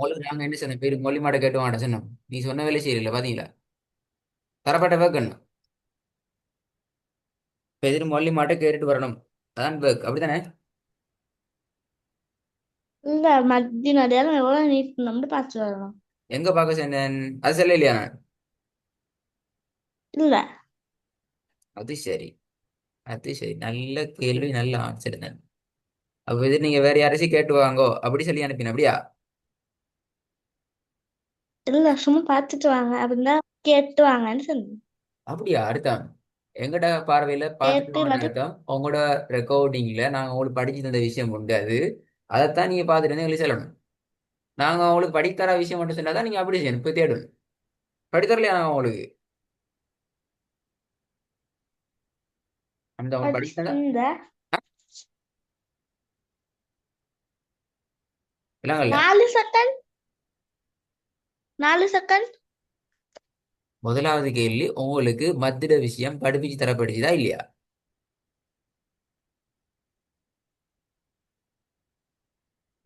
உங்களுக்கு நாங்க என்ன சொன்னோம் பேரு மொழி மாட்ட கேட்டு வாங்க சொன்னோம். நீ சொன்ன வேலை செய்யல பாத்தீங்களா? தரப்பட்ட வேக்கணும். இப்ப எதிரும் மொழி மாட்ட கேட்டுட்டு வரணும். அதான் வேக் அப்படித்தானே? இல்ல மத்திய நேரம் எவ்வளவு நீட்டணும்னு பார்த்து வரணும். எங்க பார்க்க சொன்னேன்? அது சொல்ல இல்லையா நான்? இல்ல அது சரி. அது சரி. நல்ல கேள்வி, நல்ல ஆன்சர் தான். அப்ப இது நீங்க வேற யாராச்சும் கேட்டு வாங்கோ அப்படி சொல்லி அனுப்பின அப்படியா? இல்ல சும்மா பார்த்துட்டு வாங்க அப்படின்னா கேட்டு வாங்கன்னு சொன்னேன். அப்படியா? அர்த்தம் எங்கட பார்வையில பார்த்துட்டு கேட்டு வாங்கன்னு இல்லாட்டி அர்த்தம் உங்களோட ரெக்கார்டிங்ல நாங்க உங்களுக்கு படிச்சு தந்த விஷயம் உண்டு அது. அதைத்தான் நீங்க பார்த்துட்டு வந்து எங்களுக்கு சொல்லணும். நாங்க உங்களுக்கு படித்தர விஷயம் மட்டும் சொன்னாதான் நீங்க அப்படி செய்யணும். போய் தேடணும். படித்தரலையா நாங்க உங்களுக்கு? அந்த அவங்க படித்தா இந்த இல்லங்கல்ல. 4 செகண்ட் 4 செகண்ட் முதலாவது கேள்வி உங்களுக்கு மத்திட விஷயம் படிப்பிச்சு தரப்படுச்சுதா இல்லையா?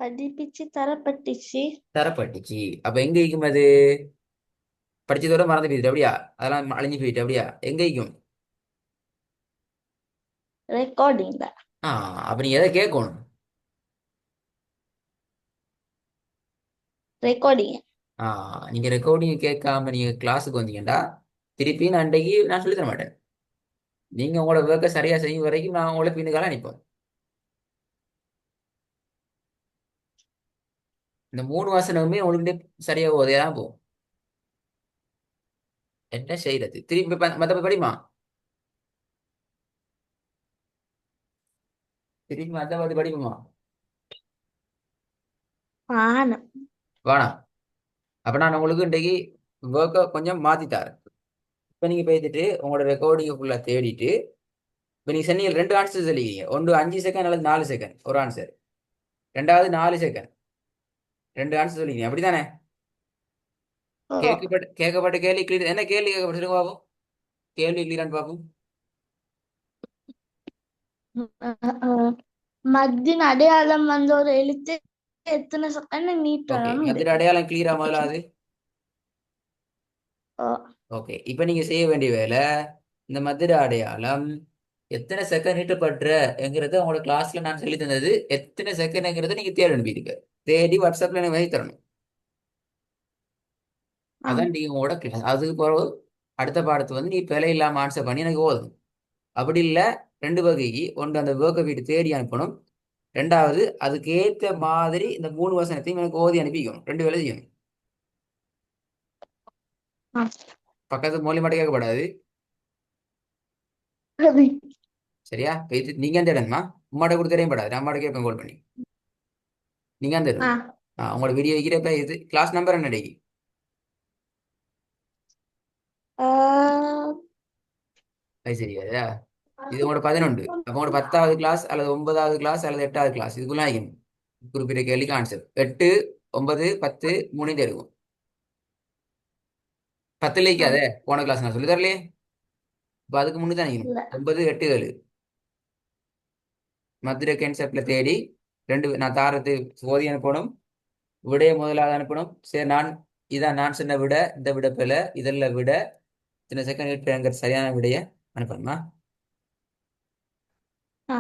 பதிப்பிச்சு தரப்பட்டுச்சு. தரப்பட்டுச்சு. அப்ப எங்க இருக்கும் அது? படிச்சதோட மறந்து போயிட்டு அப்படியா? அதெல்லாம் அழிஞ்சு போயிட்டு அப்படியா? எங்க இருக்கும்? ரெக்கார்டிங்ல. ஆ, அப்ப நீங்க எதை கேட்கணும்? ரெக்கார்டிங். ஆ, நீங்க ரெக்கார்டிங் கேட்காம நீங்க கிளாஸுக்கு வந்தீங்கடா, திருப்பி நான் அன்றைக்கு நான் சொல்லி தர மாட்டேன். நீங்க உங்களோட ஒர்க்கை சரியா செய்யும் வரைக்கும் நான் உங்களை பின்னுக்கால அனுப்பேன். இந்த 3 வசனமே உங்களுக்கு சரியா ஓதையா தான் போகும். என்ன செய்யறது? திருப்பி மத்த படிமா? திருப்பி மத்த படிப்புமா? ஆனம். வேணாம். அப்ப நான் உங்களுக்கு இன்றைக்கு ஒர்க்கை கொஞ்சம் மாத்தி தரேன். இப்ப நீங்க பேசிட்டு உங்களோட ரெக்கார்டிங் ஃபுல்லா தேடிட்டு இப்ப நீங்க சொன்னீங்க 2 ஆன்சர் சொல்லிக்கிறீங்க. ஒன்று 5 செகண்ட் அல்லது 4 செகண்ட் ஒரு ஆன்சர். ரெண்டாவது 4 செகண்ட் 2 ஆன்சர் சொல்லிக்கிறீங்க அப்படித்தானே? ஓ. கேட்கப்பட்ட கேள்வி கிளியர். என்ன கேள்வி கேட்கப்பட்டு சொல்லுங்க பாப்போம். கேள்வி கிளியரான்னு பார்ப்போம். மத்தின் அடையாளம் வந்த ஒரு எழுத்து எத்தனை செகண்ட் ஓகே, நீட்டணும் இது. மத்திய அடையாளம் கிளியரா முதலாவது. ஓ. ஓகே, இப்ப நீங்க செய்ய வேண்டிய வேலை இந்த மத்திய அடையாளம் எத்தனை செகண்ட் நீட்டப்படுறங்கிறத உங்களோட கிளாஸ்ல நான் சொல்லி தந்தது. எத்தனை செகண்ட்ங்கிறத நீங்க தேடி அனுப்பிடுங்க. தேடி வாட்ஸ்அப்ல எனக்கு வகை தரணும். ஆ. அதான் நீங்க உங்களோட கிளாஸ். அதுக்கு பிறகு அடுத்த பாடத்தை வந்து நீ பிழை இல்லாம ஆன்சர் பண்ணி எனக்கு ஓதும். அப்படி இல்லை, ரெண்டு வகைக்கு ஒன்று அந்த ஒர்க்கை வீட்டு தேடி அனுப்பணும். ரெண்டாவது அதுக்கு ஏற்ற மாதிரி இந்த 3 வசனத்தையும் எனக்கு ஓதி அனுப்பிக்கணும். ரெண்டு வேலை செய்யணும். ஆ. பக்கத்து மொழி மட்டும் கேட்கப்படாது. சரி. சரியா? இப்ப இது நீங்க அந்த இடமா உம்மாட்ட கூட தெரியப்படாது. நான் அம்மாட்ட கேட்பேன் கால் பண்ணி. நீங்க அந்த ஆ. இடம். உங்களோட வீடியோ வைக்கிறப்ப இது கிளாஸ் நம்பர் என்ன டேக்கி? ஆ. அது சரியா? இது உங்களோட 11. அப்போ உங்களோட 10வது கிளாஸ் அல்லது 9வது கிளாஸ் அல்லது 8வது கிளாஸ் இதுக்குள்ள ஆகிடும். குறிப்பிட்ட கேள்விக்கு ஆன்சர் 8, 9, 10 மூணையும் இருக்கும். 10 ஆ. அதே போன கிளாஸ் நான் சொல்லி தரலையே. இப்போ அதுக்கு முன்னு தான் நினைக்கணும். இல்ல. 9, 8, 7 மதுரை கேன்செப்ட்ல தேடி ரெண்டு நான் தாரத்து சோதி அனுப்பணும். விடைய முதலாவது அனுப்பணும். சரி, இதான் நான் சொன்ன விட, இந்த விட பில இதெல்லாம் விட இத்தனை செகண்ட் சரியான விடைய அனுப்பணுமா? ஆ.